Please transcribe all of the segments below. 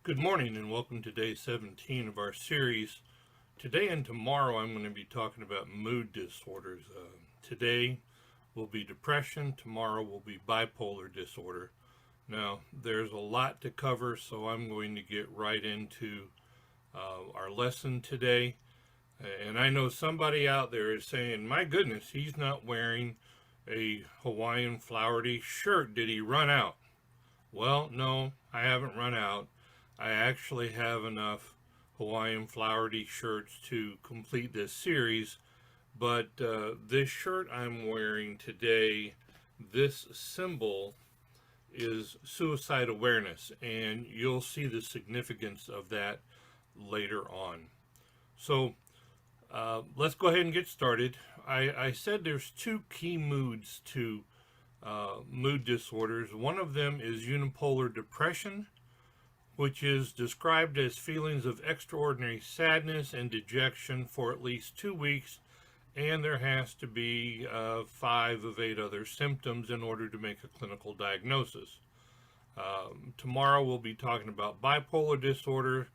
Good morning and welcome to day 17 of our series. Today and tomorrow I'm going to be talking about mood disorders. Today will be depression, tomorrow will be bipolar disorder. Now, there's a lot to cover, so I'm going to get right into our lesson today. And I know somebody out there is saying, my goodness, he's not wearing a Hawaiian flowery shirt. Did he run out? Well, no, I haven't run out. I actually have enough Hawaiian flowery shirts to complete this series, but this shirt I'm wearing today, this symbol is suicide awareness, and you'll see the significance of that later on. So let's go ahead and get started. I said there's two key moods to mood disorders. One of them is unipolar depression, which is described as feelings of extraordinary sadness and dejection for at least 2 weeks, and there has to be 5 of 8 other symptoms in order to make a clinical diagnosis. Tomorrow we'll be talking about bipolar disorder,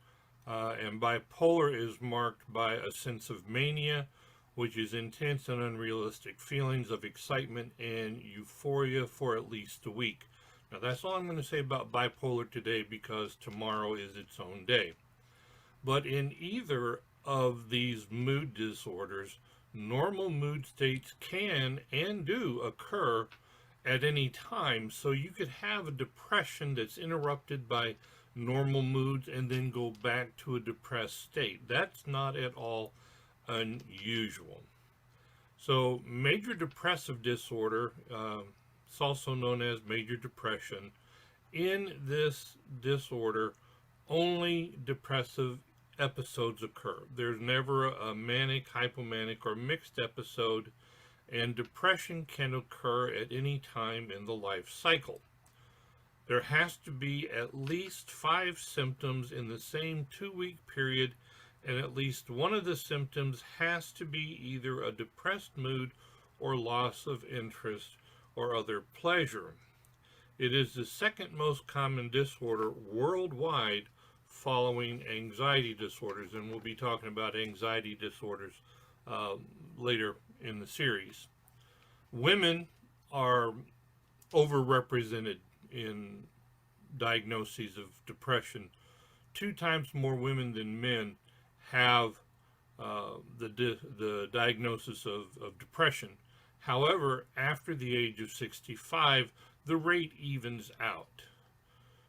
and bipolar is marked by a sense of mania, which is intense and unrealistic feelings of excitement and euphoria for at least a week. Now, that's all I'm going to say about bipolar today because tomorrow is its own day. But in either of these mood disorders, normal mood states can and do occur at any time. So you could have a depression that's interrupted by normal moods and then go back to a depressed state. That's not at all unusual. So, major depressive disorder, it's also known as major depression. In this disorder, only depressive episodes occur. There's never a manic, hypomanic, or mixed episode, and depression can occur at any time in the life cycle. There has to be at least 5 symptoms in the same 2 week period, and at least one of the symptoms has to be either a depressed mood or loss of interest or other pleasure. It is the second most common disorder worldwide following anxiety disorders, and we'll be talking about anxiety disorders uh, later in the series. Women are overrepresented in diagnoses of depression. 2 times more women than men have the diagnosis of depression. However, after the age of 65, the rate evens out.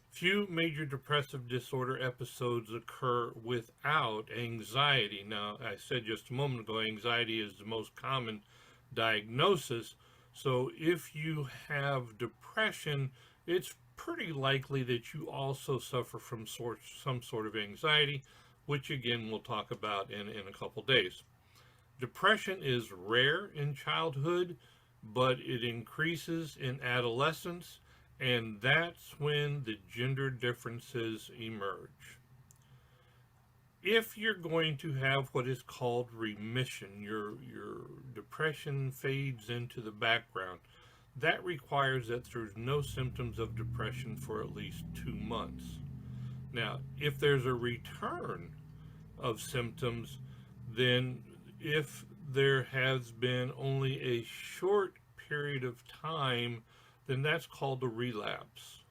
Few major depressive disorder episodes occur without anxiety. Now, I said just a moment ago, anxiety is the most common diagnosis. So, if you have depression, it's pretty likely that you also suffer from some sort of anxiety, which again we'll talk about in a couple days. Depression is rare in childhood, but it increases in adolescence, and that's when the gender differences emerge. If you're going to have what is called remission, your depression fades into the background, that requires that there's no symptoms of depression for at least 2 months. Now, if there's a return of symptoms, then if there has been only a short period of time, then that's called a relapse.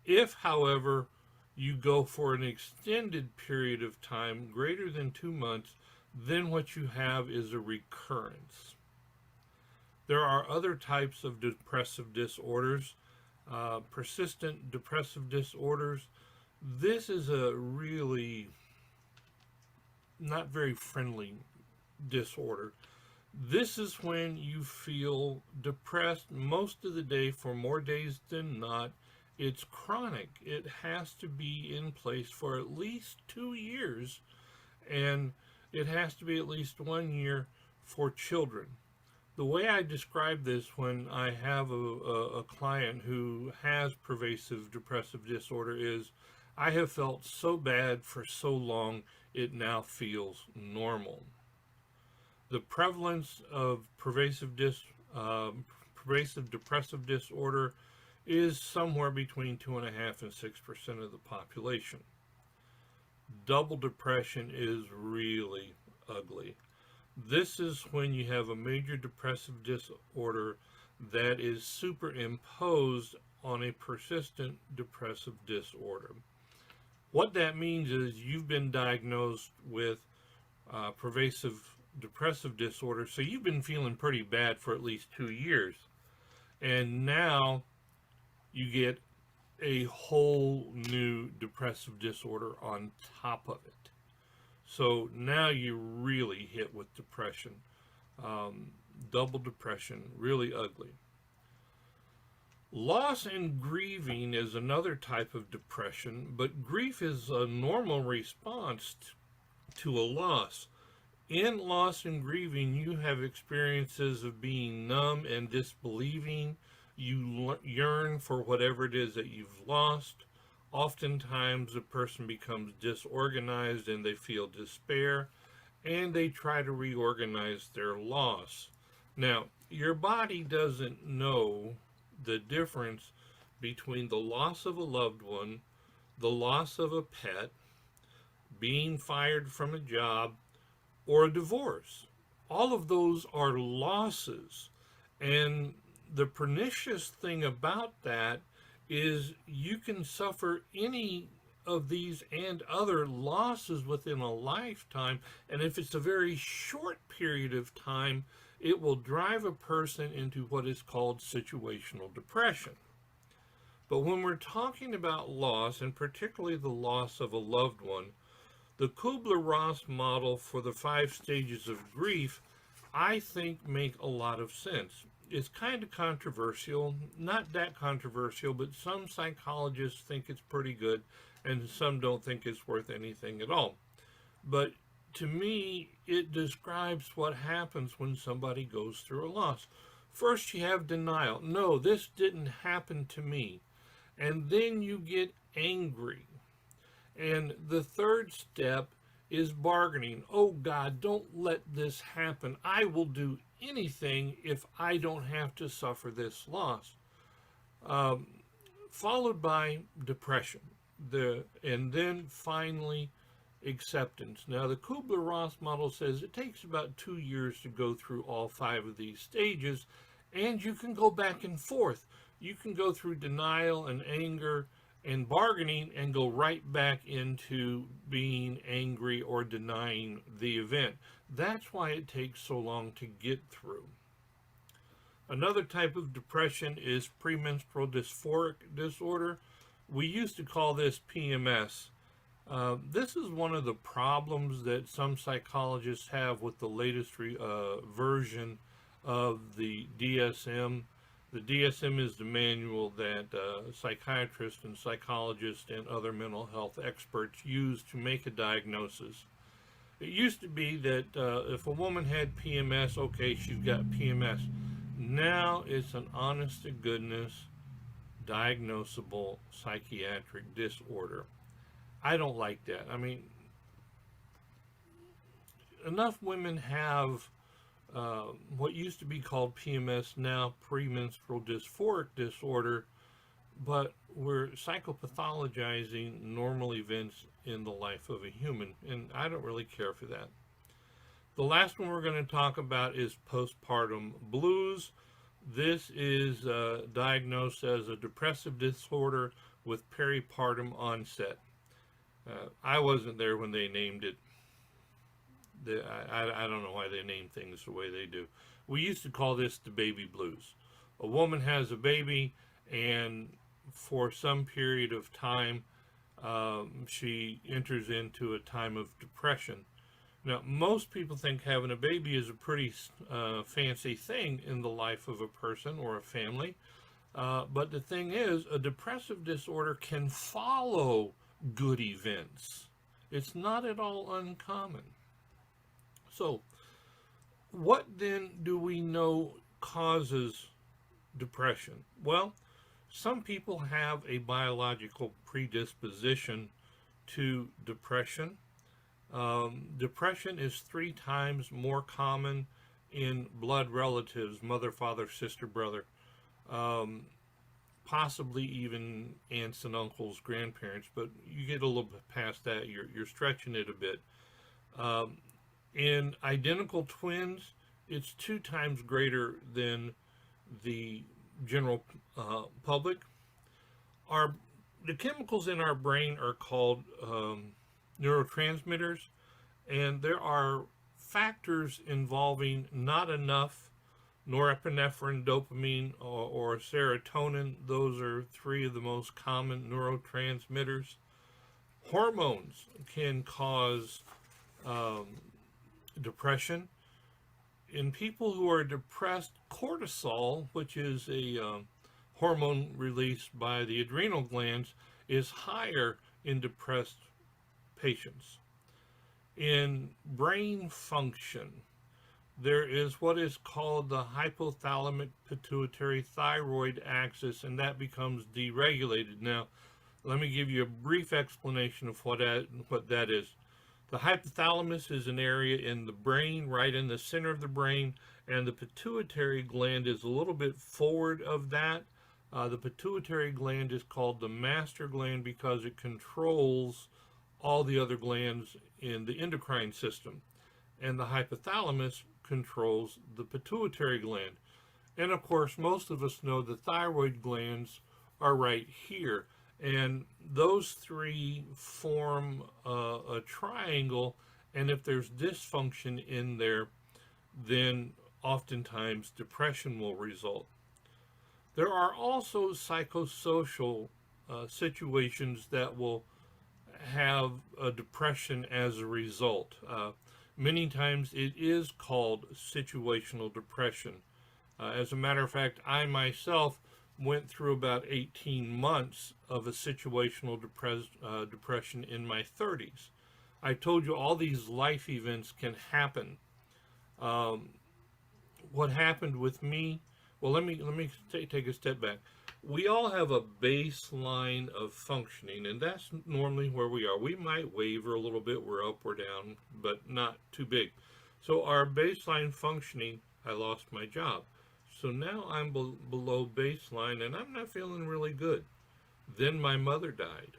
If, however, you go for an extended period of time, greater than 2 months, then what you have is a recurrence. There are other types of depressive disorders, persistent depressive disorders. This is a really not very friendly disorder. This is when you feel depressed most of the day for more days than not. It's chronic. It has to be in place for at least 2 years, and it has to be at least 1 year for children. The way I describe this when I have a client who has pervasive depressive disorder is I have felt so bad for so long, it now feels normal. The prevalence of pervasive depressive disorder is somewhere between 2.5% and 6% of the population. Double depression is really ugly. This is when you have a major depressive disorder that is superimposed on a persistent depressive disorder. What that means is you've been diagnosed with pervasive depressive disorder, so you've been feeling pretty bad for at least 2 years. And now you get a whole new depressive disorder on top of it. So now you're really hit with depression. Double depression, really ugly. Loss and grieving is another type of depression, but grief is a normal response to a loss. In loss and grieving, you have experiences of being numb and disbelieving. You yearn for whatever it is that you've lost. Oftentimes, a person becomes disorganized and they feel despair, and they try to reorganize their loss. Now, your body doesn't know the difference between the loss of a loved one, the loss of a pet, being fired from a job, or a divorce. All of those are losses. And the pernicious thing about that is you can suffer any of these and other losses within a lifetime. And if it's a very short period of time, it will drive a person into what is called situational depression. But when we're talking about loss, and particularly the loss of a loved one, the Kubler-Ross model for the 5 stages of grief, I think, make a lot of sense. It's kind of controversial, not that controversial, but some psychologists think it's pretty good, and some don't think it's worth anything at all. But to me, it describes what happens when somebody goes through a loss. First, you have denial. No, this didn't happen to me. And then you get angry. And the third step is bargaining. Oh God, don't let this happen. I will do anything if I don't have to suffer this loss. Followed by depression. And then finally acceptance. Now, the Kubler-Ross model says it takes about 2 years to go through all 5 of these stages, and you can go back and forth. You can go through denial and anger and bargaining and go right back into being angry or denying the event. That's why it takes so long to get through. Another type of depression is premenstrual dysphoric disorder. We used to call this PMS. This is one of the problems that some psychologists have with the latest version of the DSM. The DSM is the manual that psychiatrists and psychologists and other mental health experts use to make a diagnosis. It used to be that if a woman had PMS, okay, she's got PMS. Now it's an honest-to-goodness diagnosable psychiatric disorder. I don't like that. I mean, enough women have what used to be called PMS, now premenstrual dysphoric disorder, but we're psychopathologizing normal events in the life of a human, and I don't really care for that. The last one we're going to talk about is postpartum blues. This is diagnosed as a depressive disorder with peripartum onset. I wasn't there when they named it. I don't know why they name things the way they do. We used to call this the baby blues. A woman has a baby, and for some period of time, she enters into a time of depression. Now, most people think having a baby is a pretty fancy thing in the life of a person or a family. But the thing is, a depressive disorder can follow good events. It's not at all uncommon. So, what then do we know causes depression? Well, some people have a biological predisposition to depression. Depression is 3 times more common in blood relatives, mother, father, sister, brother. possibly even aunts and uncles, grandparents, but you get a little bit past that, you're stretching it a bit. In identical twins, it's 2 times greater than the general public. The chemicals in our brain are called neurotransmitters, and there are factors involving not enough norepinephrine, dopamine, or serotonin. Those are 3 of the most common neurotransmitters. Hormones can cause depression. In people who are depressed, cortisol, which is a hormone released by the adrenal glands, is higher in depressed patients. In brain function, there is what is called the hypothalamic pituitary thyroid axis, and that becomes deregulated. Now, let me give you a brief explanation of what that is. The hypothalamus is an area in the brain, right in the center of the brain, and the pituitary gland is a little bit forward of that. The pituitary gland is called the master gland because it controls all the other glands in the endocrine system. And the hypothalamus controls the pituitary gland. And of course, most of us know the thyroid glands are right here. And those 3 form a triangle, and if there's dysfunction in there, then oftentimes depression will result. There are also psychosocial situations that will have a depression as a result. Many times it is called situational depression. As a matter of fact, I myself went through about 18 months of a situational depression in my 30s. I told you all these life events can happen. What happened with me? Well, let me take a step back. We all have a baseline of functioning, and that's normally where we are. We might waver a little bit, we're up or down, but not too big. So our baseline functioning, I lost my job. So now I'm below baseline, and I'm not feeling really good. Then my mother died.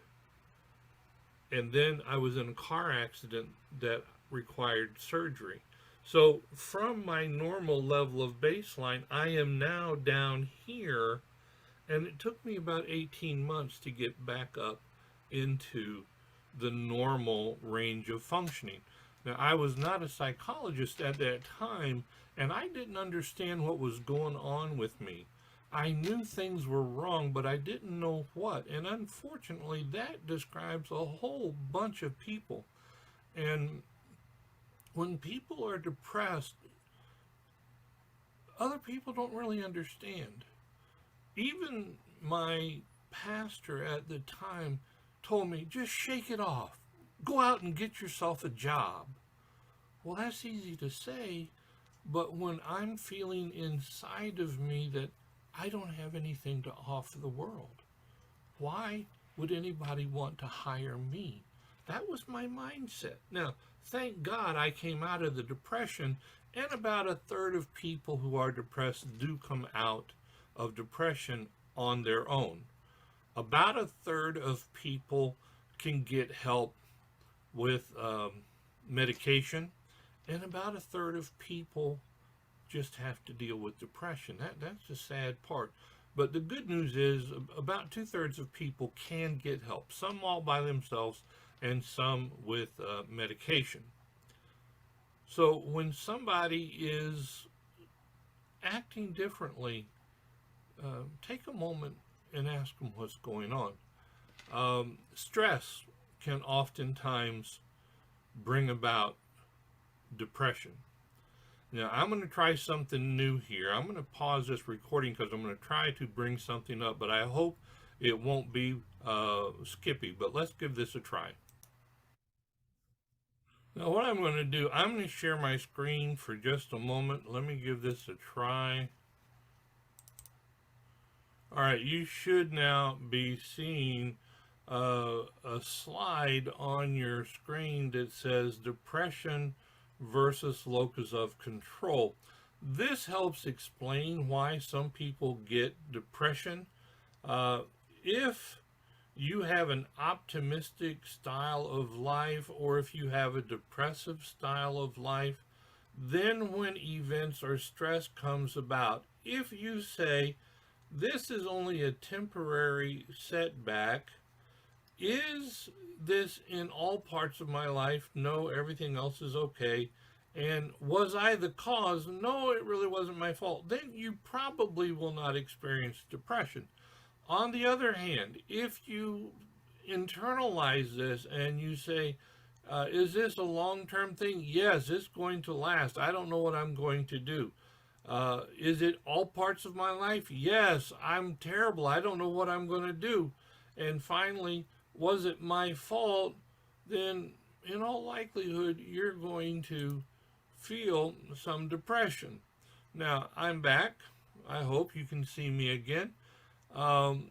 And then I was in a car accident that required surgery. So from my normal level of baseline, I am now down here, and it took me about 18 months to get back up into the normal range of functioning. Now, I was not a psychologist at that time, and I didn't understand what was going on with me. I knew things were wrong, but I didn't know what. And unfortunately, that describes a whole bunch of people. And when people are depressed, other people don't really understand. Even my pastor at the time told me, just shake it off. Go out and get yourself a job. Well, that's easy to say, but when I'm feeling inside of me that I don't have anything to offer the world, why would anybody want to hire me? That was my mindset. Now, thank God I came out of the depression, and about 1/3 of people who are depressed do come out of depression on their own. About 1/3 of people can get help with medication, and about 1/3 of people just have to deal with depression. That's the sad part. But the good news is about 2/3 of people can get help, some all by themselves and some with medication. So when somebody is acting differently, take a moment and ask them what's going on. Stress can oftentimes bring about depression. Now, I'm going to try something new here. I'm going to pause this recording because I'm going to try to bring something up, but I hope it won't be skippy. But let's give this a try. Now, what I'm going to do, I'm going to share my screen for just a moment. Let me give this a try. All right, you should now be seeing a slide on your screen that says depression versus locus of control. This helps explain why some people get depression If you have an optimistic style of life, or if you have a depressive style of life, then when events or stress comes about, if you say, this is only a temporary setback, is this in all parts of my life? No, everything else is okay. And was I the cause? No, it really wasn't my fault. Then you probably will not experience depression. On the other hand, if you internalize this and you say, is this a long term thing? Yes, it's going to last. I don't know what I'm going to do. Is it all parts of my life? Yes, I'm terrible. I don't know what I'm going to do. And finally, was it my fault? Then, in all likelihood, you're going to feel some depression. Now, I'm back. I hope you can see me again. Um,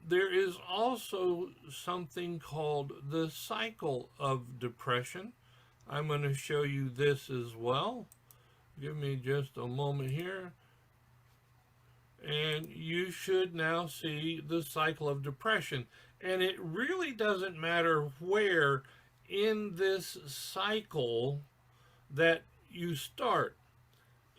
there is also something called the cycle of depression. I'm going to show you this as well. Give me just a moment here. And you should now see the cycle of depression. And it really doesn't matter where in this cycle that you start.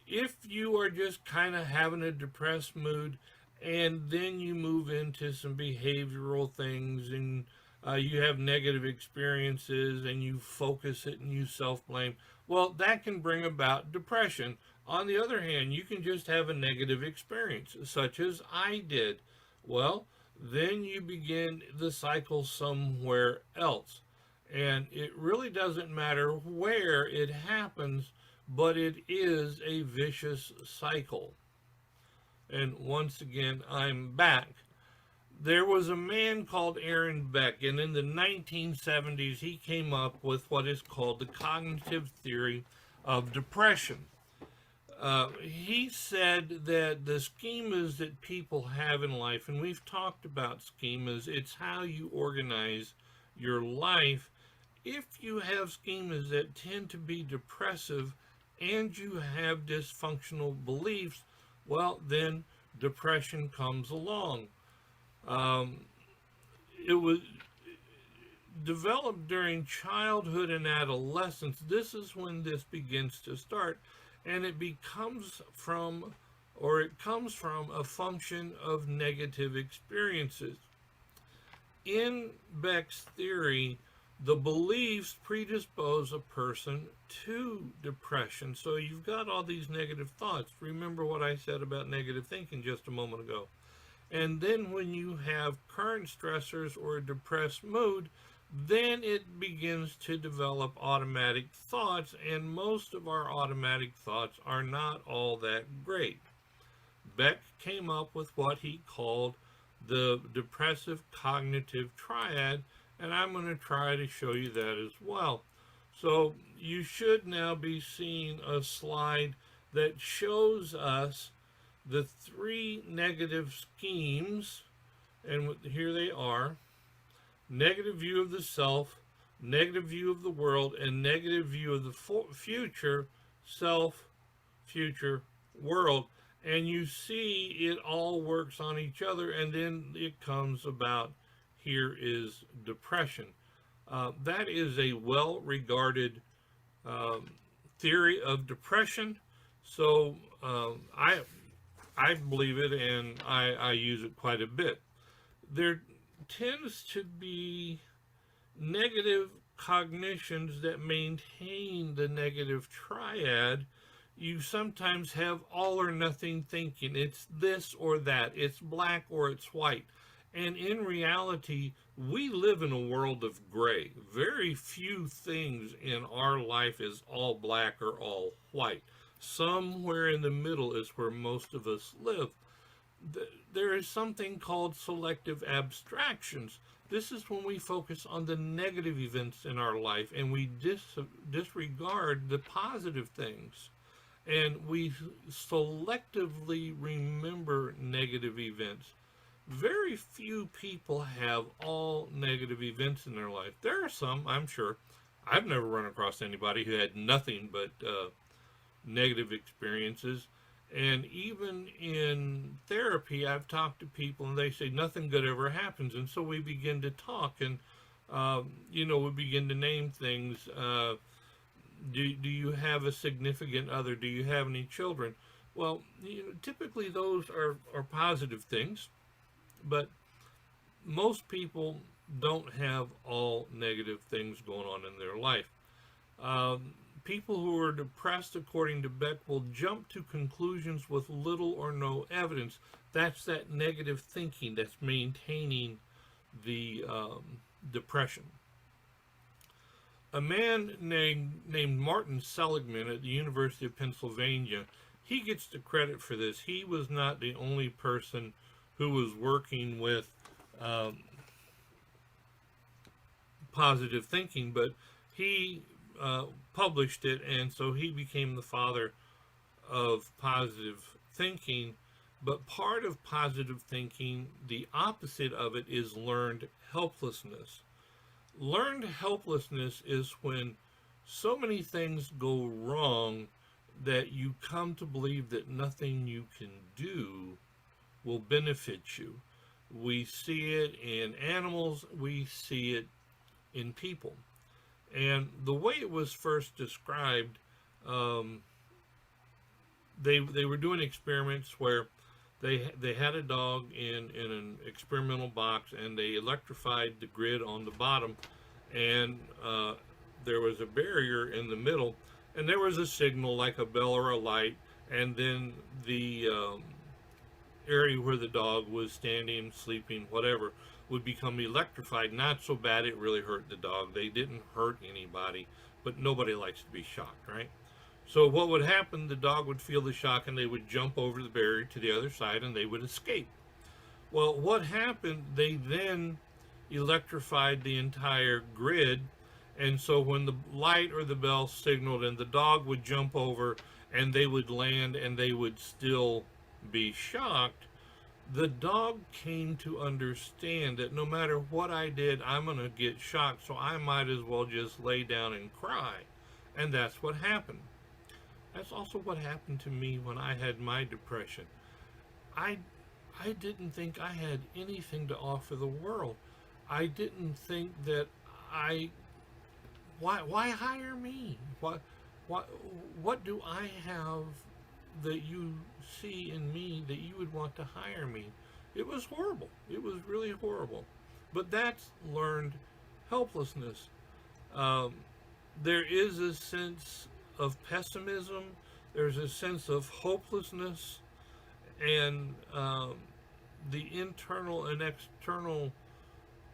If you are just kind of having a depressed mood, and then you move into some behavioral things, and you have negative experiences, and you focus it and you self-blame, well, that can bring about depression. On the other hand, you can just have a negative experience, such as I did. Well, then you begin the cycle somewhere else. And it really doesn't matter where it happens, but it is a vicious cycle. And once again, I'm back. There was a man called Aaron Beck, and in the 1970s, he came up with what is called the cognitive theory of depression. He said that the schemas that people have in life, and we've talked about schemas, it's how you organize your life. If you have schemas that tend to be depressive and you have dysfunctional beliefs, well, then depression comes along. It was developed during childhood and adolescence. This is when this begins to start, and it becomes from, or it comes from, a function of negative experiences. In Beck's theory, the beliefs predispose a person to depression. So you've got all these negative thoughts. Remember what I said about negative thinking just a moment ago. And then when you have current stressors or a depressed mood, then it begins to develop automatic thoughts, and most of our automatic thoughts are not all that great. Beck came up with what he called the depressive cognitive triad, and I'm going to try to show you that as well. So you should now be seeing a slide that shows us the three negative schemes, and here they are: negative view of the self, negative view of the world, and negative view of the future self, future world. And you see it all works on each other, and then it comes about, here is depression. That is a well-regarded theory of depression. So I believe it, and I use it quite a bit. There tends to be negative cognitions that maintain the negative triad. You sometimes have all or nothing thinking. It's this or that. It's black or it's white. And in reality, we live in a world of gray. Very few things in our life is all black or all white. Somewhere in the middle is where most of us live. There is something called selective abstractions. This is when we focus on the negative events in our life and we disregard the positive things. And we selectively remember negative events. Very few people have all negative events in their life. There are some, I'm sure. I've never run across anybody who had nothing but negative experiences. And even in therapy, I've talked to people and they say nothing good ever happens. And so we begin to talk and, we begin to name things. Do you have a significant other? Do you have any children? Well, typically those are positive things, but most people don't have all negative things going on in their life. People who are depressed, according to Beck, will jump to conclusions with little or no evidence. That's that negative thinking that's maintaining the depression. A man named Martin Seligman at the University of Pennsylvania, he gets the credit for this. He was not the only person who was working with positive thinking, but he published it, and so he became the father of positive thinking. But part of positive thinking, the opposite of it, is learned helplessness. Learned helplessness is when so many things go wrong that you come to believe that nothing you can do will benefit you. We see it in animals, we see it in people. And the way it was first described, they were doing experiments where they had a dog in an experimental box, and they electrified the grid on the bottom, and there was a barrier in the middle, and there was a signal like a bell or a light, and then the area where the dog was standing, sleeping, whatever, would become electrified. Not so bad it really hurt the dog. They didn't hurt anybody, but nobody likes to be shocked, right? So what would happen, the dog would feel the shock and they would jump over the barrier to the other side and they would escape. Well, what happened, they then electrified the entire grid, and so when the light or the bell signaled and the dog would jump over and they would land and they would still be shocked, the dog came to understand that no matter what I did, I'm going to get shocked, so I might as well just lay down and cry. And that's what happened. That's also what happened to me when I had my depression. I didn't think I had anything to offer the world. I didn't think that why hire me? What do I have that you see in me that you would want to hire me? It was horrible. It was really horrible. But that's learned helplessness. There is a sense of pessimism. There's a sense of hopelessness, and the internal and external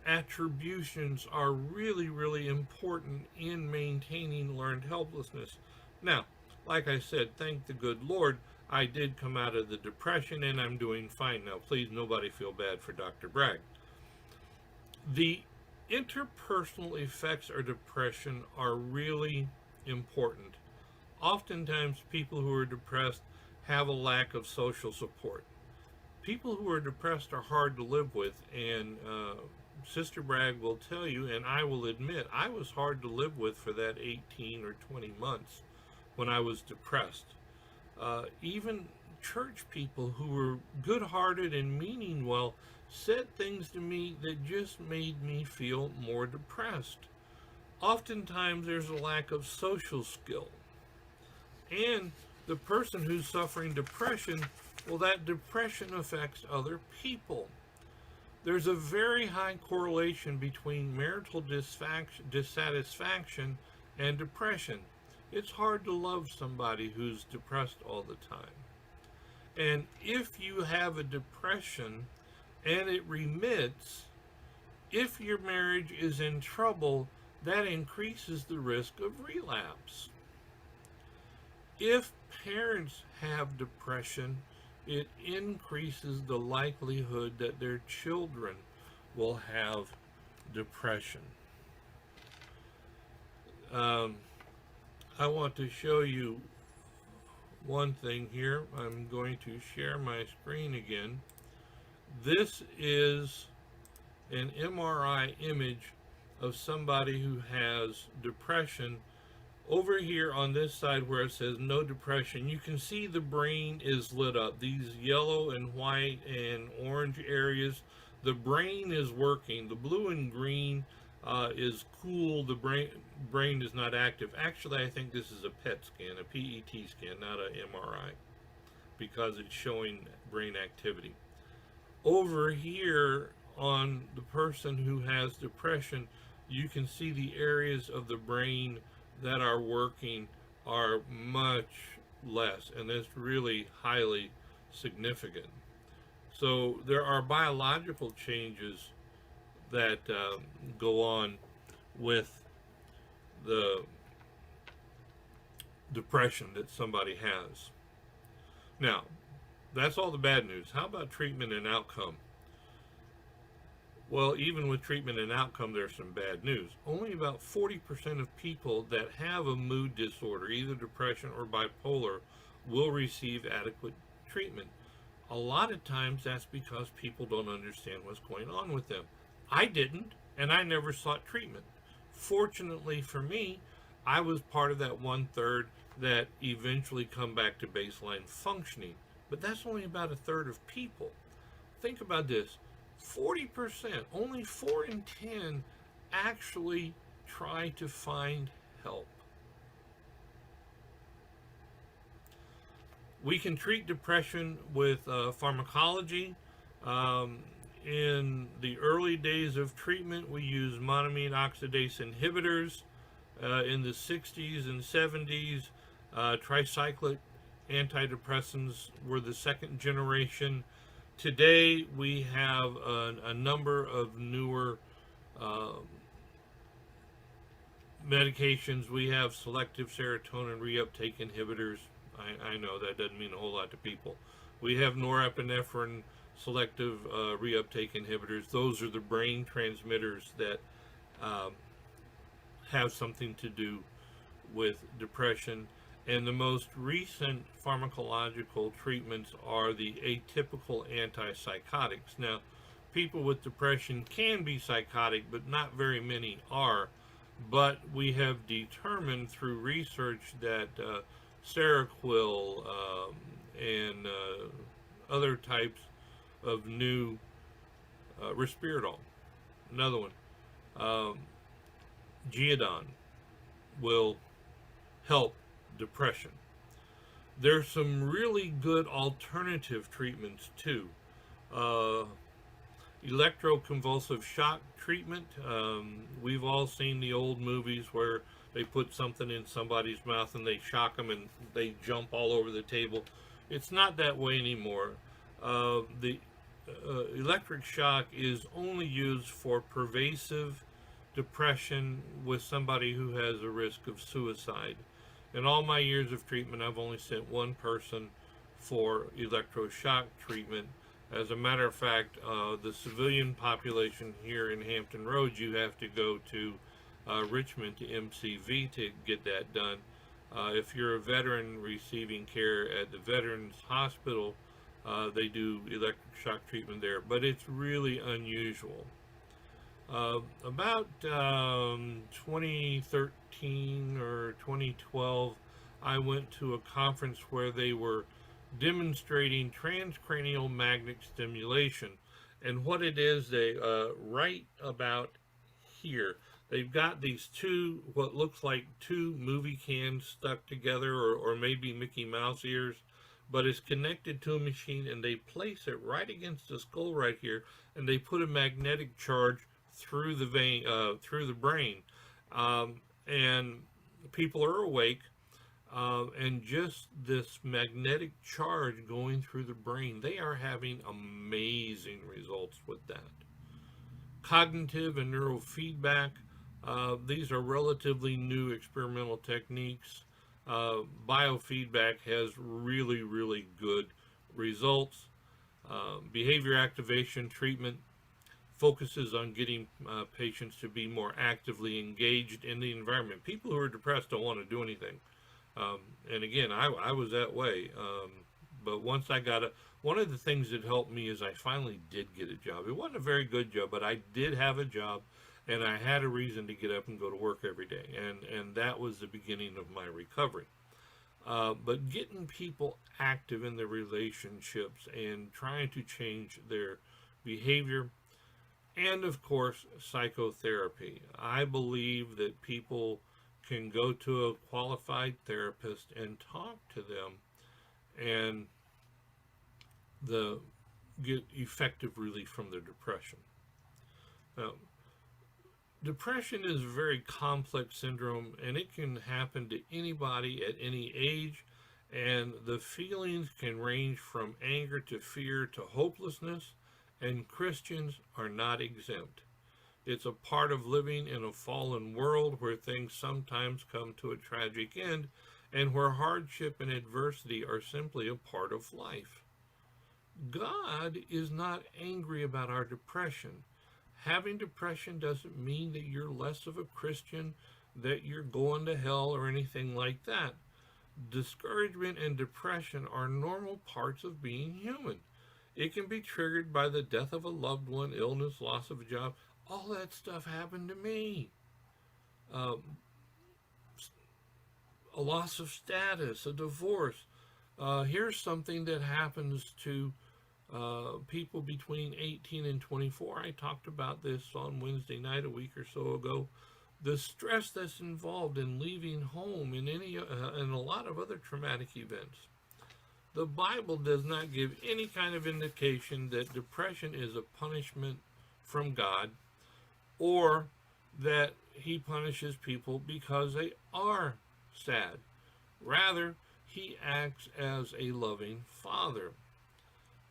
attributions are really, really important in maintaining learned helplessness. Now, like I said, thank the good Lord, I did come out of the depression and I'm doing fine now. Please, nobody feel bad for Dr. Bragg. The interpersonal effects of depression are really important. Oftentimes, people who are depressed have a lack of social support. People who are depressed are hard to live with, and Sister Bragg will tell you, and I will admit, I was hard to live with for that 18 or 20 months when I was depressed. Even church people who were good-hearted and meaning well said things to me that just made me feel more depressed. Oftentimes there's a lack of social skill. And the person who's suffering depression, well, that depression affects other people. There's a very high correlation between marital dissatisfaction and depression. It's hard to love somebody who's depressed all the time. And if you have a depression and it remits, if your marriage is in trouble, that increases the risk of relapse. If parents have depression, it increases the likelihood that their children will have depression. I want to show you one thing here. I'm going to share my screen again. This is an MRI image of somebody who has depression, Over here on this side where it says no depression, you can see the brain is lit up. These yellow and white and orange areas, the brain is working. The blue and green is cool. The brain is not active. Actually, I think this is a PET scan, a PET scan, not an MRI, because it's showing brain activity. Over here on the person who has depression, you can see the areas of the brain that are working are much less, and that's really highly significant. So there are biological changes that go on with the depression that somebody has. Now, that's all the bad news. How about treatment and outcome? Well, even with treatment and outcome, there's some bad news. Only about 40% of people that have a mood disorder, either depression or bipolar, will receive adequate treatment. A lot of times that's because people don't understand what's going on with them. I didn't, and I never sought treatment. Fortunately for me, I was part of that 1/3 that eventually come back to baseline functioning. But that's only about a third of people. Think about this. 40%, only 4 in 10 actually try to find help. We can treat depression with pharmacology. In the early days of treatment, we used monoamine oxidase inhibitors. In the 60s and 70s, tricyclic antidepressants were the second generation. Today, we have a number of newer medications. We have selective serotonin reuptake inhibitors. I know that doesn't mean a whole lot to people. We have norepinephrine selective reuptake inhibitors. Those are the brain transmitters that have something to do with depression. And the most recent pharmacological treatments are the atypical antipsychotics. Now, people with depression can be psychotic, but not very many are. But we have determined through research that Seroquel and other types of new Risperdal, another one, Geodon, will help depression. There's some really good alternative treatments too. Electroconvulsive shock treatment. We've all seen the old movies where they put something in somebody's mouth and they shock them and they jump all over the table. It's not that way anymore. The electric shock is only used for pervasive depression with somebody who has a risk of suicide. In all my years of treatment, I've only sent one person for electroshock treatment. As a matter of fact, the civilian population here in Hampton Roads, you have to go to Richmond to MCV to get that done. If you're a veteran receiving care at the Veterans Hospital, they do electric shock treatment there, but it's really unusual. About 2013 or 2012, I went to a conference where they were demonstrating transcranial magnetic stimulation. And what it is, they right about here, they've got these two, what looks like two movie cans stuck together, or maybe Mickey Mouse ears, but it's connected to a machine, and they place it right against the skull right here, and they put a magnetic charge through the vein, through the brain, and people are awake, and just this magnetic charge going through the brain, they are having amazing results with that. Cognitive and neurofeedback, these are relatively new experimental techniques. Biofeedback has really, really good results. Behavior activation treatment focuses on getting patients to be more actively engaged in the environment. People who are depressed don't want to do anything. And again, I was that way. But once I got one of the things that helped me is I finally did get a job. It wasn't a very good job, but I did have a job and I had a reason to get up and go to work every day, and that was the beginning of my recovery. But getting people active in their relationships and trying to change their behavior, and of course, psychotherapy. I believe that people can go to a qualified therapist and talk to them and get effective relief from their depression. Now, depression is a very complex syndrome, and it can happen to anybody at any age, and the feelings can range from anger to fear to hopelessness, and Christians are not exempt. It's a part of living in a fallen world where things sometimes come to a tragic end, and where hardship and adversity are simply a part of life. God is not angry about our depression. Having depression doesn't mean that you're less of a Christian, that you're going to hell, or anything like that. Discouragement and depression are normal parts of being human. It can be triggered by the death of a loved one, illness, loss of a job. All that stuff happened to me. A loss of status, a divorce. Here's something that happens to people between 18 and 24. I talked about this on Wednesday night a week or so ago. The stress that's involved in leaving home and and a lot of other traumatic events. The Bible does not give any kind of indication that depression is a punishment from God, or that he punishes people because they are sad. Rather, he acts as a loving father.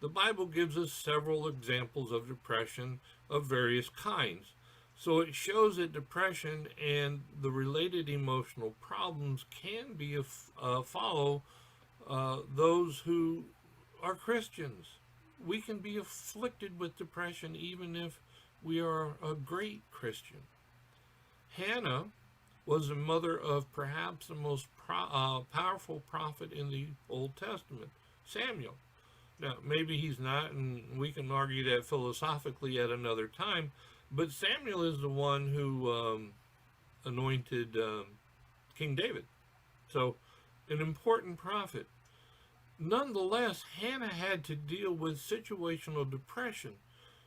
The Bible gives us several examples of depression of various kinds. So it shows that depression and the related emotional problems can be follow those who are Christians. We can be afflicted with depression even if we are a great Christian. Hannah was the mother of perhaps the most powerful prophet in the Old Testament, Samuel. Now, maybe he's not, and we can argue that philosophically at another time, but Samuel is the one who anointed King David. So, an important prophet. Nonetheless, Hannah had to deal with situational depression.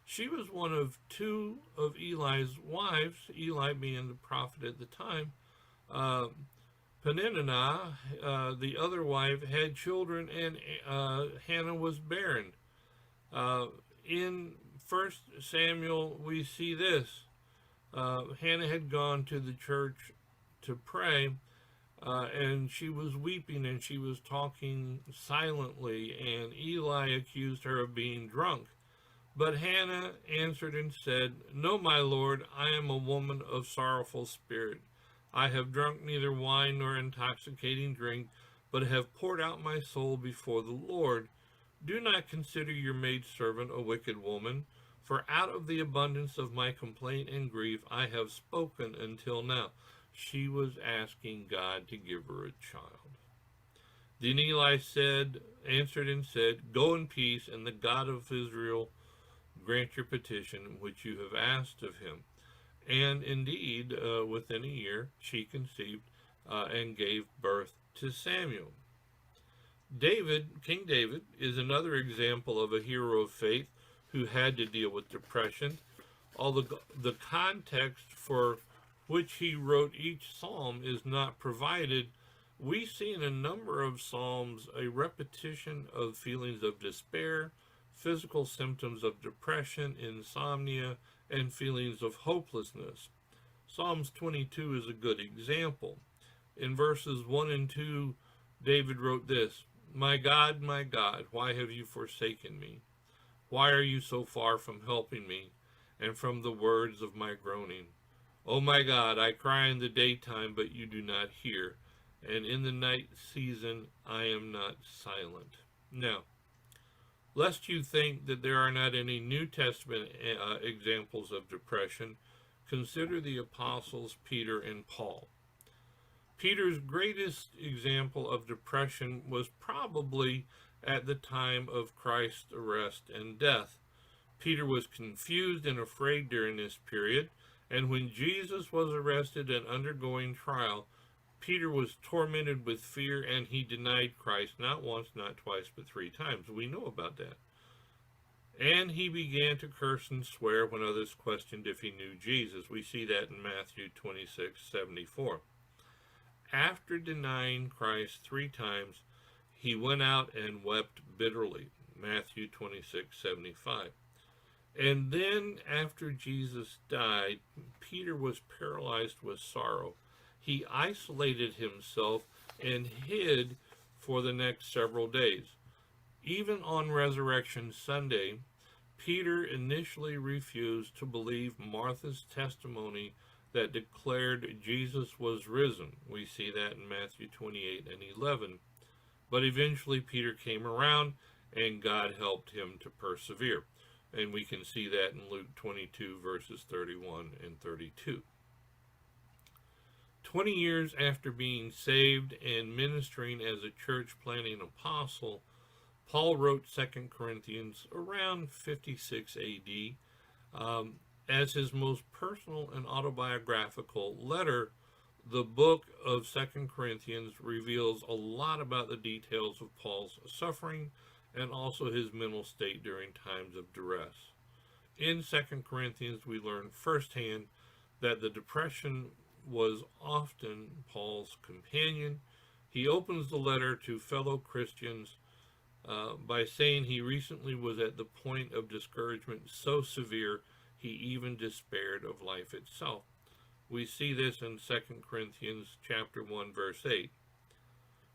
She was one of two of Eli's wives, Eli being the prophet at the time. Peninnah, the other wife, had children, and Hannah was barren. In 1 Samuel, we see this. Hannah had gone to the church to pray, and she was weeping, and she was talking silently, and Eli accused her of being drunk. But Hannah answered and said, "No, my lord, I am a woman of sorrowful spirit. I have drunk neither wine nor intoxicating drink, but have poured out my soul before the Lord. Do not consider your maidservant a wicked woman, for out of the abundance of my complaint and grief I have spoken until now." She was asking God to give her a child. Then Eli answered and said, "Go in peace, and the God of Israel grant your petition which you have asked of him." And indeed, within a year, she conceived and gave birth to Samuel. King David, is another example of a hero of faith who had to deal with depression. Although the context for which he wrote each psalm is not provided, we see in a number of psalms a repetition of feelings of despair, physical symptoms of depression, insomnia, and feelings of hopelessness. Psalms 22 is a good example. In verses 1 and 2, David wrote this, my God, why have you forsaken me? Why are you so far from helping me, and from the words of my groaning? O my God, I cry in the daytime, but you do not hear, and in the night season I am not silent." Now, lest you think that there are not any New Testament examples of depression, consider the apostles Peter and Paul. Peter's greatest example of depression was probably at the time of Christ's arrest and death. Peter was confused and afraid during this period, And when Jesus was arrested and undergoing trial, Peter was tormented with fear, and he denied Christ not once, not twice, but 3 times. We know about that. And he began to curse and swear when others questioned if he knew Jesus. We see that in Matthew 26:74. After denying Christ 3 times, he went out and wept bitterly. Matthew 26:75. And then after Jesus died, Peter was paralyzed with sorrow. He isolated himself and hid for the next several days. Even on Resurrection Sunday, Peter initially refused to believe Martha's testimony that declared Jesus was risen. We see that in Matthew 28:11. But eventually Peter came around, and God helped him to persevere. And we can see that in Luke 22, verses 31 and 32. 20 years after being saved and ministering as a church planting apostle, Paul wrote 2 Corinthians around 56 AD. As his most personal and autobiographical letter, the book of 2 Corinthians reveals a lot about the details of Paul's suffering and also his mental state during times of duress. In 2 Corinthians, we learn firsthand that the depression was often Paul's companion. He opens the letter to fellow Christians by saying he recently was at the point of discouragement so severe he even despaired of life itself. We see this in 2 Corinthians chapter 1, verse 8.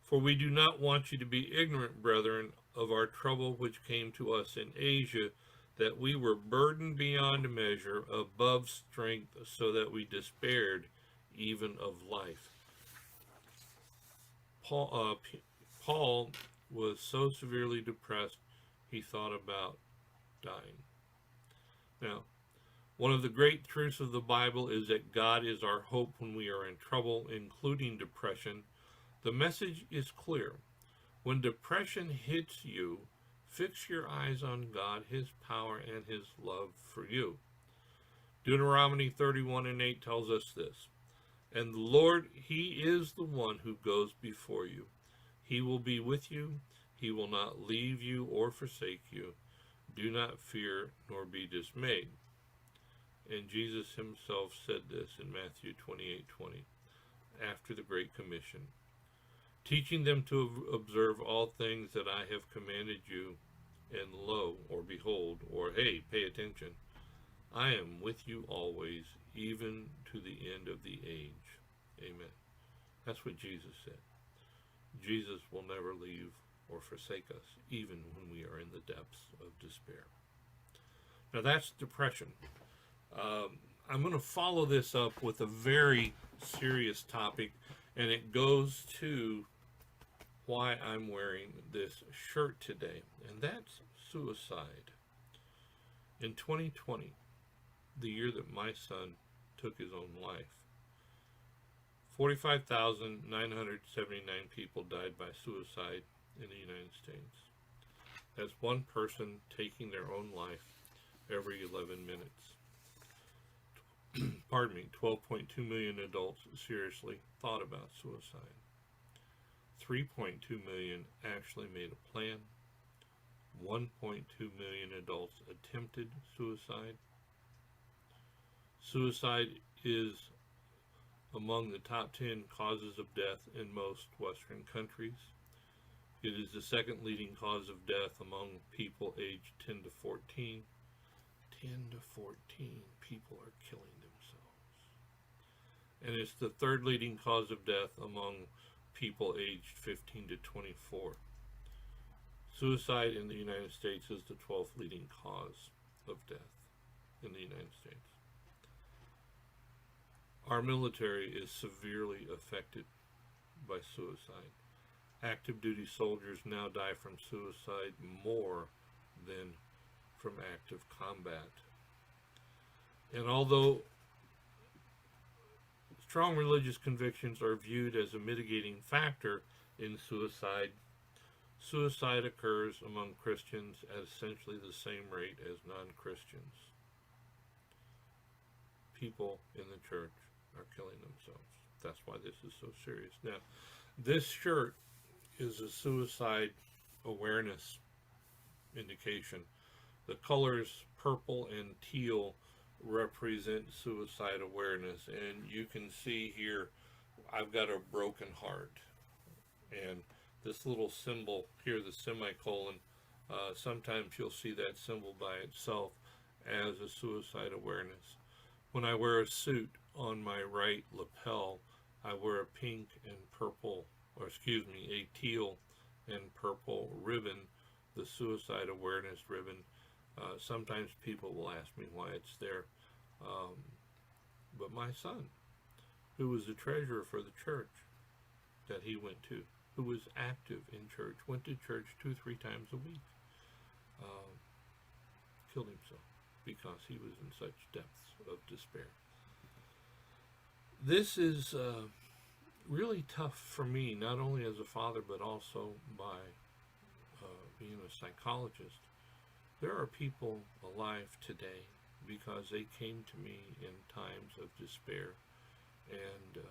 For we do not want you to be ignorant, brethren, of our trouble which came to us in Asia, that we were burdened beyond measure, above strength, so that we despaired even of life. Paul was so severely depressed, he thought about dying. Now, one of the great truths of the Bible is that God is our hope when we are in trouble, including depression. The message is clear. When depression hits you, fix your eyes on God, his power, and his love for you. Deuteronomy 31:8 tells us this. And the Lord, he is the one who goes before you. He will be with you. He will not leave you or forsake you. Do not fear nor be dismayed. And Jesus himself said this in Matthew 28:20, after the Great Commission, teaching them to observe all things that I have commanded you, and lo, or behold, or hey, pay attention, I am with you always, even to the end of the age. Amen. That's what Jesus said. Jesus will never leave or forsake us, even when we are in the depths of despair. Now that's depression. I'm going to follow this up with a very serious topic, and it goes to why I'm wearing this shirt today, and that's suicide. In 2020, the year that my son took his own life, 45,979 people died by suicide in the United States. That's one person taking their own life every 11 minutes. Pardon me, 12.2 million adults seriously thought about suicide. 3.2 million actually made a plan. 1.2 million adults attempted suicide. Suicide is among the top 10 causes of death in most Western countries. It is the second leading cause of death among people aged 10 to 14. 10 to 14 people are killing themselves. And it's the third leading cause of death among people aged 15 to 24. Suicide in the United States is the 12th leading cause of death in the United States. Our military is severely affected by suicide. Active duty soldiers now die from suicide more than from active combat. And although strong religious convictions are viewed as a mitigating factor in suicide, suicide occurs among Christians at essentially the same rate as non-Christians. people in the church are killing themselves. That's why this is so serious. Now, this shirt is a suicide awareness indication. The colors purple and teal represent suicide awareness, and you can see here I've got a broken heart, and this little symbol here, the semicolon, sometimes you'll see that symbol by itself as a suicide awareness. When I wear a suit on my right lapel, I wear a pink and purple, or excuse me, a teal and purple ribbon, the suicide awareness ribbon. Sometimes people will ask me why it's there. But my son, who was the treasurer for the church that he went to, who was active in church, went to church 2-3 times a week, killed himself because he was in such depths of despair. This is really tough for me, not only as a father, but also by being a psychologist. There are people alive today because they came to me in times of despair, and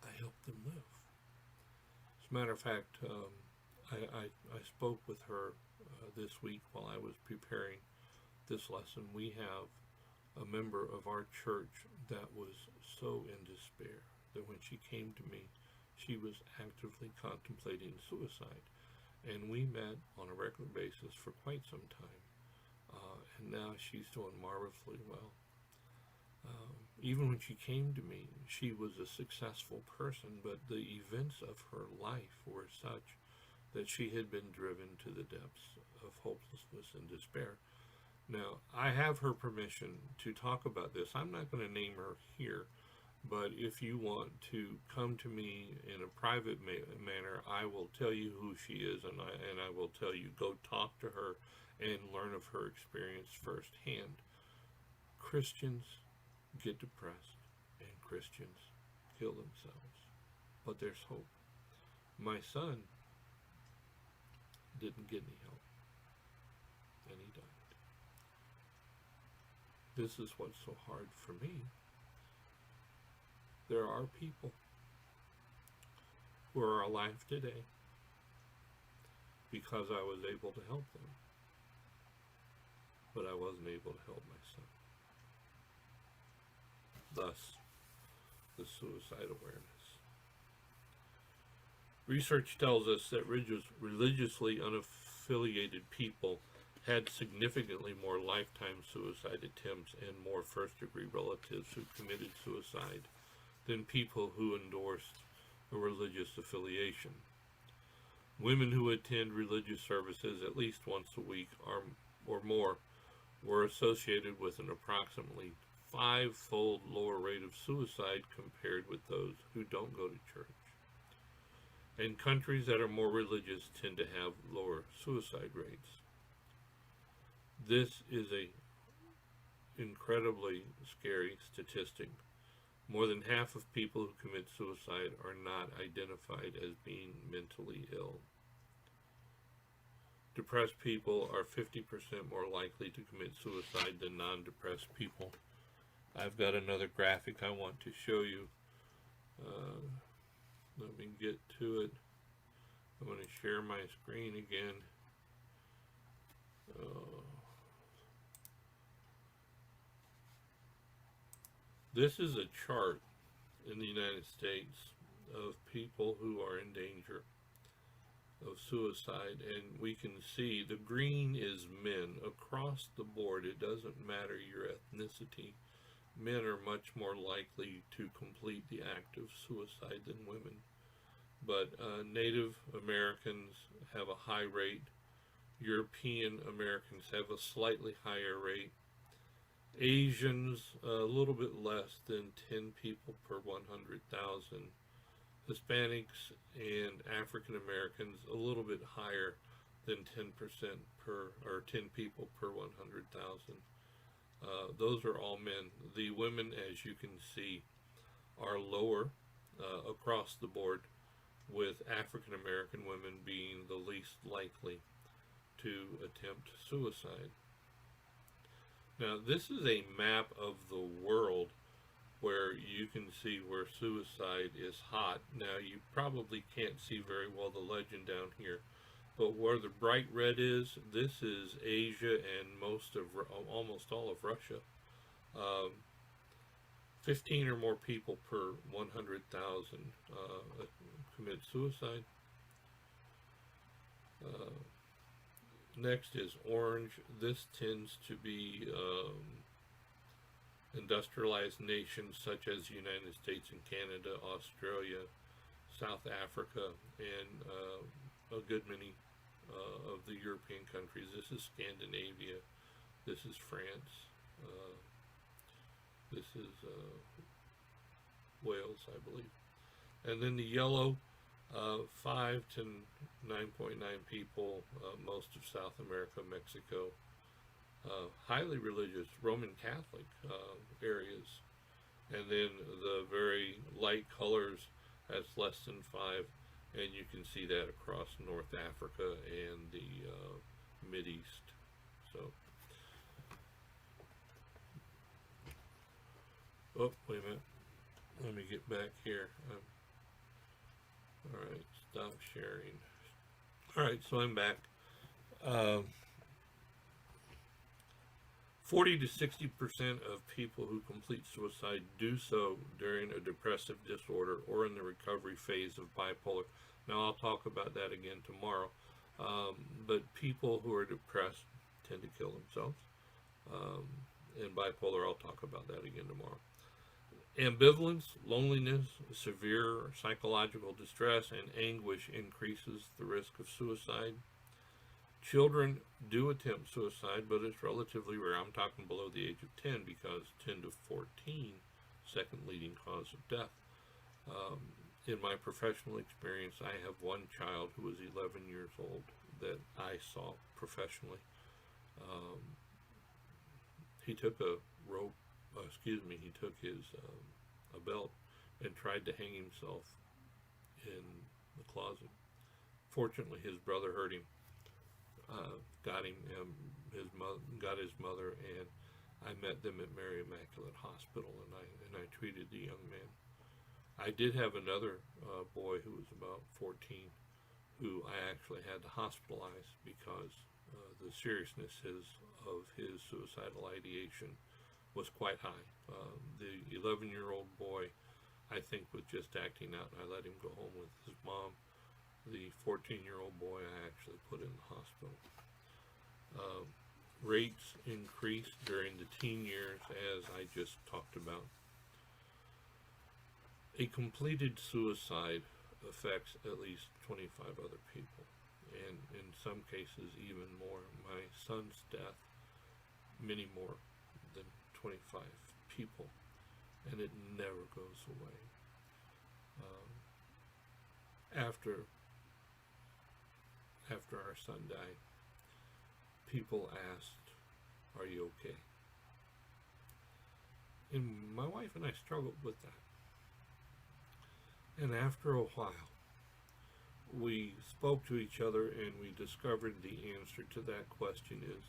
I helped them live. As a matter of fact, I spoke with her this week while I was preparing this lesson. We have a member of our church that was so in despair that when she came to me, she was actively contemplating suicide. And we met on a regular basis for quite some time. And now she's doing marvelously well. Even when she came to me, she was a successful person, but the events of her life were such that she had been driven to the depths of hopelessness and despair. Now, I have her permission to talk about this. I'm not going to name her here, but if you want to come to me in a private manner, I will tell you who she is, and I will tell you, go talk to her and learn of her experience firsthand. Christians get depressed, and Christians kill themselves, but there's hope. My son didn't get any help, and he died. This is what's so hard for me. There are people who are alive today because I was able to help them, but I wasn't able to help my son. Thus, the suicide awareness. Research tells us that religiously unaffiliated people had significantly more lifetime suicide attempts and more first-degree relatives who committed suicide than people who endorsed a religious affiliation. Women who attend religious services at least once a week or more were associated with an approximately 5-fold lower rate of suicide compared with those who don't go to church. And countries that are more religious tend to have lower suicide rates. This is an incredibly scary statistic. More than half of people who commit suicide are not identified as being mentally ill. Depressed people are 50% more likely to commit suicide than non-depressed people. I've got another graphic I want to show you. Let me get to it. I'm going to share my screen again. This is a chart in the United States of people who are in danger of suicide, and we can see the green is men across the board. It doesn't matter your ethnicity. Men are much more likely to complete the act of suicide than women. But Native Americans have a high rate. European Americans have a slightly higher rate. Asians, a little bit less than 10 people per 100,000. Hispanics and African Americans, a little bit higher than 10% per, or 10 people per 100,000. Those are all men. The women, as you can see, are lower across the board, with African American women being the least likely to attempt suicide. Now, this is a map of the world where you can see where suicide is hot. Now, you probably can't see very well the legend down here, but where the bright red is, this is Asia and almost all of Russia. Um, 15 or more people per 100,000 commit suicide. Uh, Next is orange. This tends to be industrialized nations such as the United States and Canada, Australia, South Africa, and a good many of the European countries. This is Scandinavia. This is France. This is Wales, I believe. And then the yellow, 5 to 9.9 people, most of South America, Mexico, highly religious Roman Catholic areas. And then the very light colors, that's less than 5, and you can see that across North Africa and the Mideast. So, oh, wait a minute. Let me get back here. All right, stop sharing. All right, so I'm back. 40 to 60% of people who complete suicide do so during a depressive disorder or in the recovery phase of bipolar. Now, I'll talk about that again tomorrow. But people who are depressed tend to kill themselves. And bipolar, I'll talk about that again tomorrow. Ambivalence, loneliness, severe psychological distress, and anguish increases the risk of suicide. Children do attempt suicide, but it's relatively rare. I'm talking below the age of 10 because 10 to 14, second leading cause of death. In my professional experience, I have one child who was 11 years old that I saw professionally. He took a rope, he took his a belt and tried to hang himself in the closet. Fortunately, his brother heard him, got him, got his mother, and I met them at Mary Immaculate Hospital, and I treated the young man. I did have another boy who was about 14, who I actually had to hospitalize because the seriousness of his suicidal ideation was quite high. The 11-year-old boy, I think, was just acting out, and I let him go home with his mom. The 14-year-old boy I actually put in the hospital. Rates increased during the teen years, as I just talked about. A completed suicide affects at least 25 other people, and in some cases even more. My son's death, many more than 25 people, and it never goes away. After our son died, people asked, "Are you okay?" And my wife and I struggled with that. And after a while, we spoke to each other and we discovered the answer to that question is,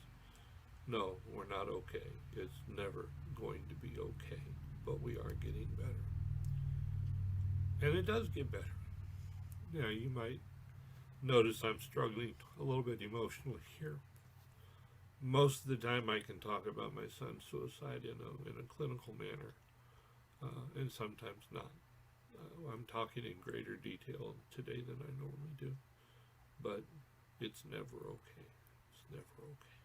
no, we're not okay. It's never going to be okay, but we are getting better. And it does get better. Now, you might notice I'm struggling a little bit emotionally here. Most of the time I can talk about my son's suicide in a clinical manner, and sometimes not. I'm talking in greater detail today than I normally do, but it's never okay. It's never okay.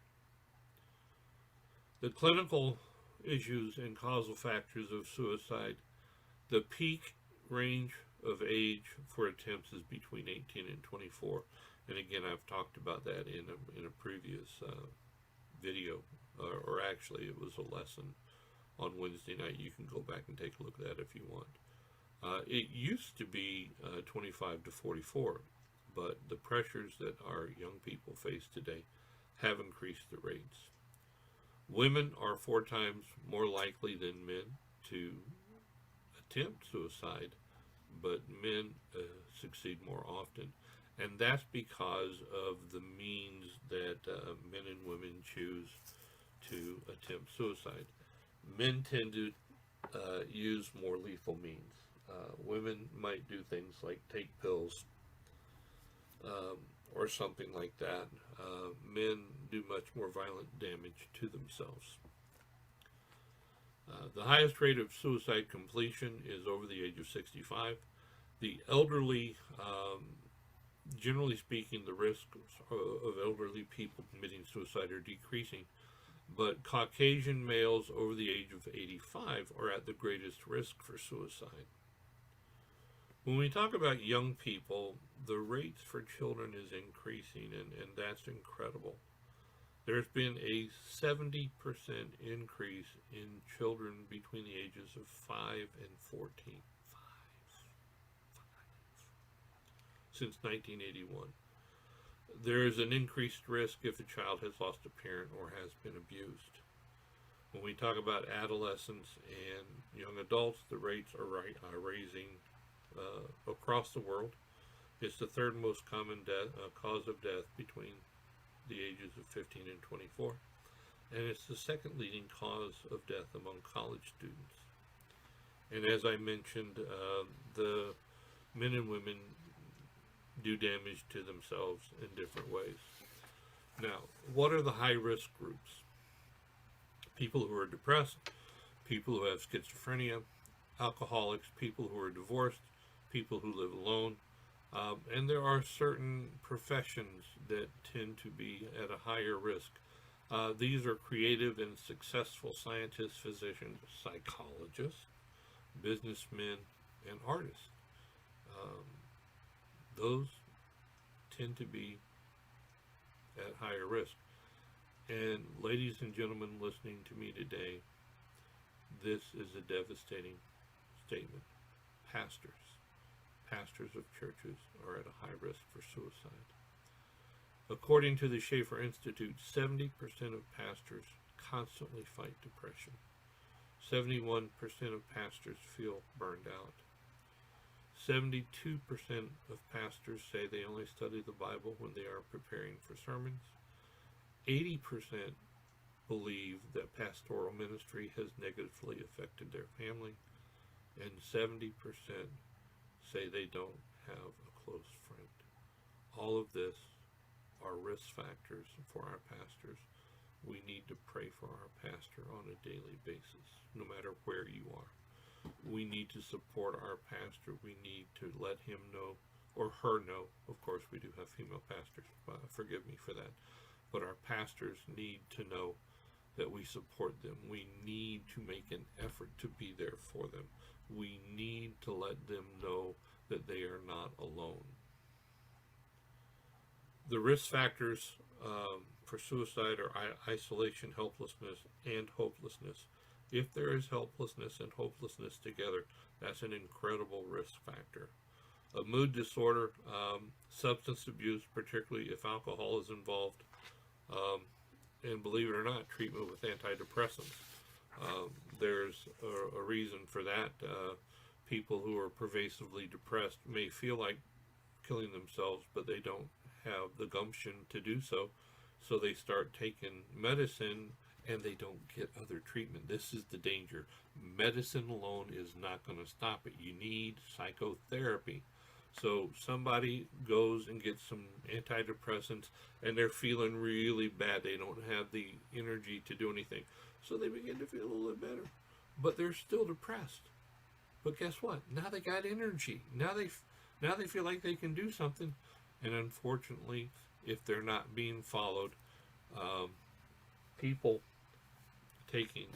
The clinical issues and causal factors of suicide, the peak range of age for attempts is between 18 and 24. And again, I've talked about that in a previous video, or actually it was a lesson on Wednesday night. You can go back and take a look at that if you want. It used to be 25 to 44, but the pressures that our young people face today have increased the rates. Women are 4 times more likely than men to attempt suicide, but men succeed more often. And that's because of the means that men and women choose to attempt attempt suicide. Men tend to use more lethal means. Women might do things like take pills or something like that. Men do much more violent damage to themselves. The highest rate of suicide completion is over the age of 65. The elderly, generally speaking, the risks of elderly people committing suicide are decreasing, but Caucasian males over the age of 85 are at the greatest risk for suicide. When we talk about young people, the rates for children is increasing, and that's incredible. There's been a 70% increase in children between the ages of 5 and 14. Since 1981. There is an increased risk if a child has lost a parent or has been abused. When we talk about adolescents and young adults, the rates are raising across the world. It's the third most common cause of death between the ages of 15 and 24, and it's the second leading cause of death among college students. And as I mentioned, the men and women do damage to themselves in different ways. Now, what are the high-risk groups? People who are depressed, people who have schizophrenia, alcoholics, people who are divorced, people who live alone, and there are certain professions that tend to be at a higher risk. These are creative and successful scientists, physicians, psychologists, businessmen, and artists. Those tend to be at higher risk. And ladies and gentlemen listening to me today, this is a devastating statement. Pastors of churches are at a high risk for suicide. According to the Schaeffer Institute, 70% of pastors constantly fight depression. 71% of pastors feel burned out. 72% of pastors say they only study the Bible when they are preparing for sermons. 80% believe that pastoral ministry has negatively affected their family. And 70% say they don't have a close friend. All of this are risk factors for our pastors. We need to pray for our pastor on a daily basis, no matter where you are. We need to support our pastor. We need to let him know, or her know. Of course, we do have female pastors. Forgive me for that. But our pastors need to know that we support them. We need to make an effort to be there for them. We need to let them know that they are not alone. The risk factors for suicide are isolation, helplessness, and hopelessness. If there is helplessness and hopelessness together, that's an incredible risk factor. A mood disorder, substance abuse, particularly if alcohol is involved, and believe it or not, treatment with antidepressants. There's a reason for that. People who are pervasively depressed may feel like killing themselves, but they don't have the gumption to do so. So they start taking medicine and they don't get other treatment. This is the danger. Medicine alone is not going to stop it. You need psychotherapy. So somebody goes and gets some antidepressants and they're feeling really bad. They don't have the energy to do anything. So they begin to feel a little bit better. But they're still depressed. But guess what? Now they got energy. Now they feel like they can do something. And unfortunately, if they're not being followed, people taking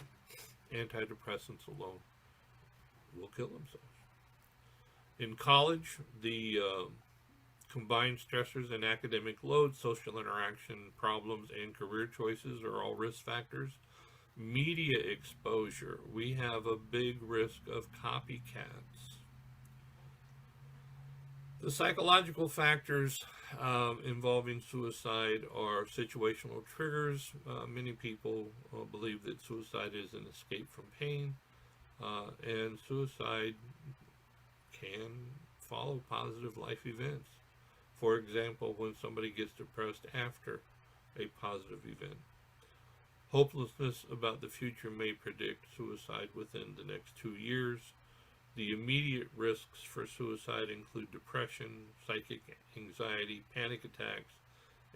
antidepressants alone will kill themselves. In college, the combined stressors and academic load, social interaction problems, and career choices are all risk factors. Media exposure, we have a big risk of copycats. The psychological factors involving suicide are situational triggers. Many people believe that suicide is an escape from pain, and suicide can follow positive life events. For example, when somebody gets depressed after a positive event. Hopelessness about the future may predict suicide within the next 2 years. The immediate risks for suicide include depression, psychic anxiety, panic attacks,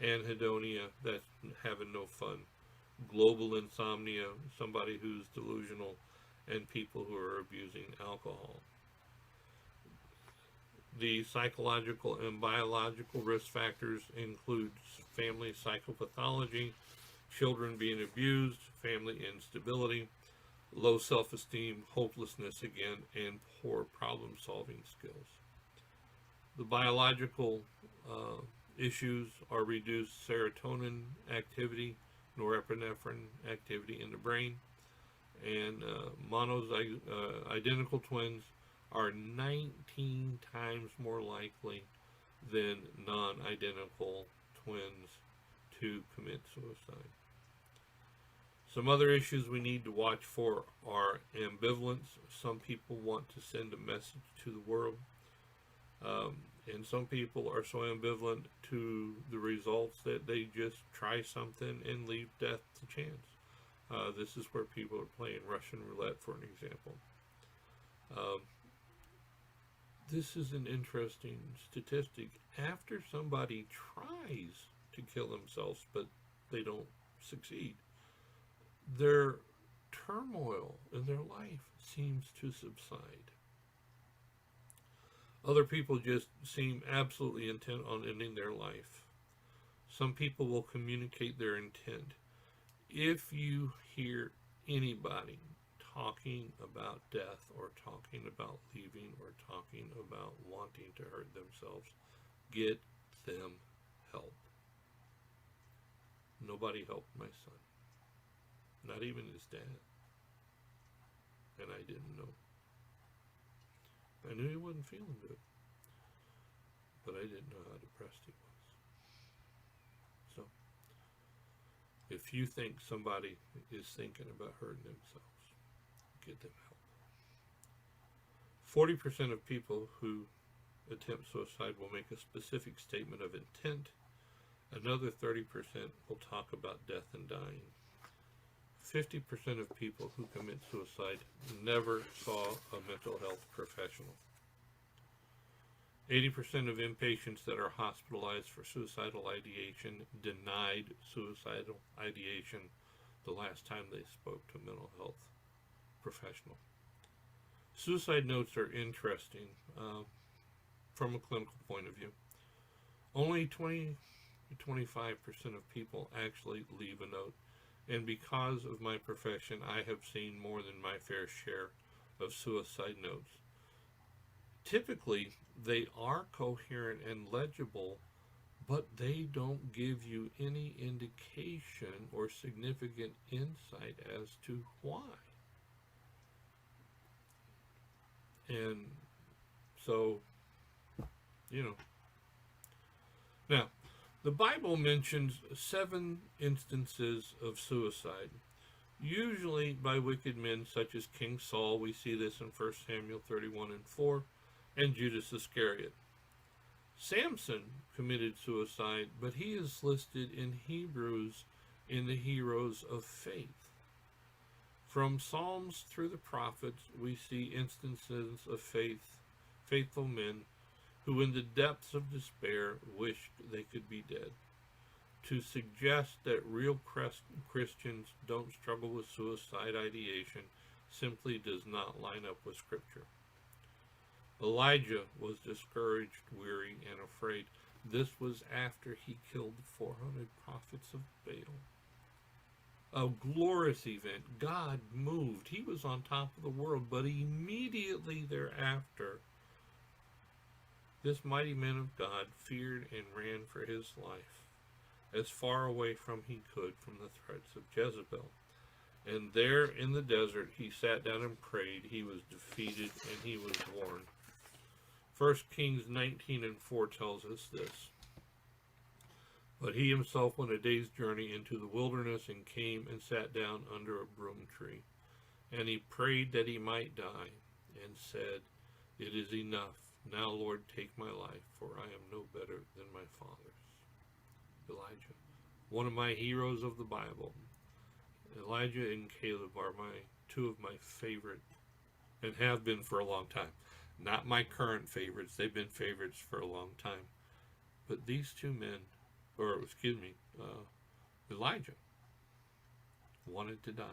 anhedonia, that's having no fun, global insomnia, somebody who's delusional, and people who are abusing alcohol. The psychological and biological risk factors include family psychopathology, children being abused, family instability, low self-esteem, hopelessness again, and poor problem-solving skills. The biological issues are reduced serotonin activity, norepinephrine activity in the brain, and identical twins are 19 times more likely than non-identical twins to commit suicide. Some other issues we need to watch for are ambivalence. Some people want to send a message to the world, and some people are so ambivalent to the results that they just try something and leave death to chance. This is where people are playing Russian roulette, for an example. This is an interesting statistic. After somebody tries to kill themselves, but they don't succeed, their turmoil in their life seems to subside. Other people just seem absolutely intent on ending their life. Some people will communicate their intent. If you hear anybody talking about death or talking about leaving or talking about wanting to hurt themselves, get them help. Nobody helped my son. Not even his dad. And I didn't know. I knew he wasn't feeling good, but I didn't know how depressed he was. So, if you think somebody is thinking about hurting themselves, get them help. 40% of people who attempt suicide will make a specific statement of intent. Another 30% will talk about death and dying. 50% of people who commit suicide never saw a mental health professional. 80% of inpatients that are hospitalized for suicidal ideation denied suicidal ideation the last time they spoke to a mental health professional. Suicide notes are interesting from a clinical point of view. Only 20 to 25% of people actually leave a note. And because of my profession, I have seen more than my fair share of suicide notes. Typically, they are coherent and legible, but they don't give you any indication or significant insight as to why. And so, Now, the Bible mentions 7 instances of suicide, usually by wicked men such as King Saul. We see this in 1 Samuel 31 and 4, and Judas Iscariot. Samson committed suicide, but he is listed in Hebrews in the heroes of faith. From Psalms through the prophets, we see instances of faithful men who in the depths of despair wished they could be dead. To suggest that real Christians don't struggle with suicide ideation simply does not line up with Scripture. Elijah was discouraged, weary, and afraid. This was after he killed the 400 prophets of Baal. A glorious event. God moved. He was on top of the world, but immediately thereafter, this mighty man of God feared and ran for his life, as far away from he could from the threats of Jezebel. And there in the desert he sat down and prayed. He was defeated and he was warned. 1 Kings 19 and 4 tells us this. But he himself went a day's journey into the wilderness and came and sat down under a broom tree. And he prayed that he might die, and said, "It is enough. Now, Lord, take my life, for I am no better than my father's." Elijah, one of my heroes of the Bible. Elijah and Caleb are two of my favorite, and have been for a long time. Not my current favorites. They've been favorites for a long time. But these two men, or excuse me, Elijah, wanted to die.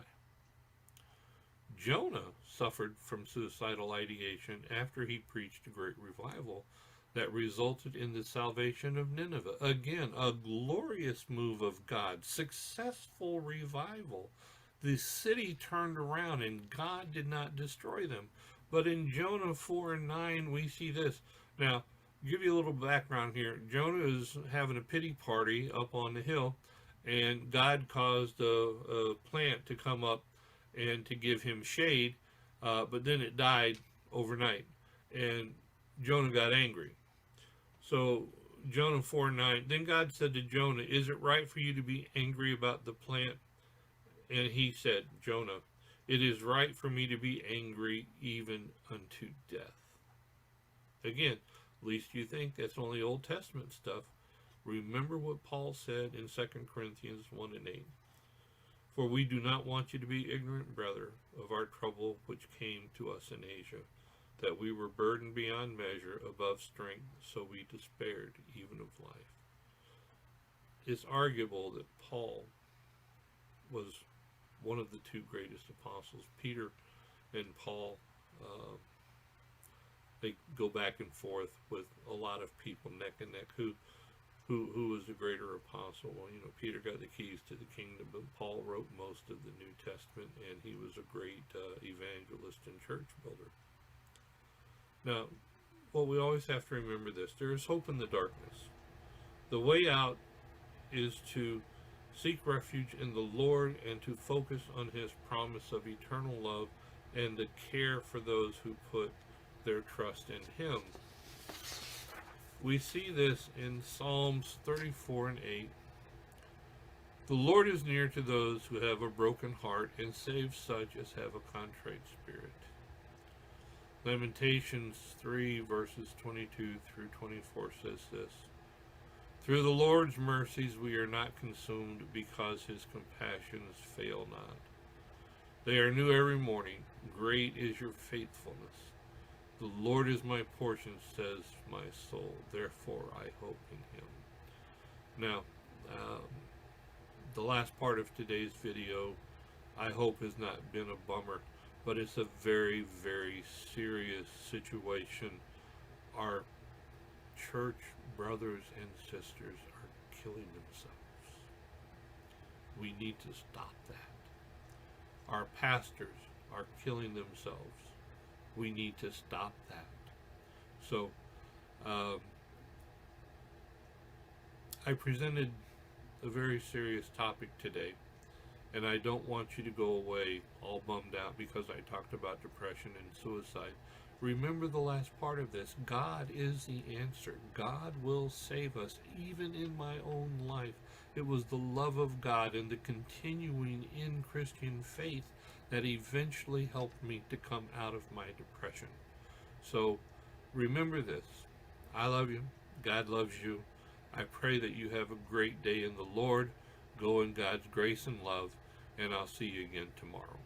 Jonah suffered from suicidal ideation after he preached a great revival that resulted in the salvation of Nineveh. Again, a glorious move of God, successful revival. The city turned around and God did not destroy them. But in Jonah 4:9, we see this. Now, give you a little background here. Jonah is having a pity party up on the hill, and God caused a plant to come up and to give him shade, but then it died overnight, and Jonah got angry. So Jonah 4:9, then God said to Jonah, is it right for you to be angry about the plant? And he said, Jonah, it is right for me to be angry even unto death. Again, least you think that's only Old Testament stuff. Remember what Paul said in 2 Corinthians 1:8. For we do not want you to be ignorant, brother, of our trouble which came to us in Asia, that we were burdened beyond measure, above strength, so we despaired even of life. It's arguable that Paul was one of the two greatest apostles. Peter and Paul, they go back and forth with a lot of people neck and neck. Who was the greater apostle? Well, you know, Peter got the keys to the kingdom, but Paul wrote most of the New Testament, and he was a great evangelist and church builder. Now, well, we always have to remember this. There is hope in the darkness. The way out is to seek refuge in the Lord and to focus on his promise of eternal love and the care for those who put their trust in him. We see this in Psalms 34:8. The Lord is near to those who have a broken heart and saves such as have a contrite spirit. Lamentations 3 verses 22 through 24 says this. Through the Lord's mercies we are not consumed, because his compassions fail not. They are new every morning. Great is your faithfulness. The Lord is my portion, says my soul. Therefore I hope in him. Now, the last part of today's video, I hope, has not been a bummer, but it's a very, very serious situation. Our church brothers and sisters are killing themselves. We need to stop that. Our pastors are killing themselves. We need to stop that. So, I presented a very serious topic today, and I don't want you to go away all bummed out because I talked about depression and suicide. Remember the last part of this. God is the answer. God will save us. Even in my own life, it was the love of God and the continuing in Christian faith that eventually helped me to come out of my depression. So remember this. I love you. God loves you. I pray that you have a great day in the Lord. Go in God's grace and love, and I'll see you again tomorrow.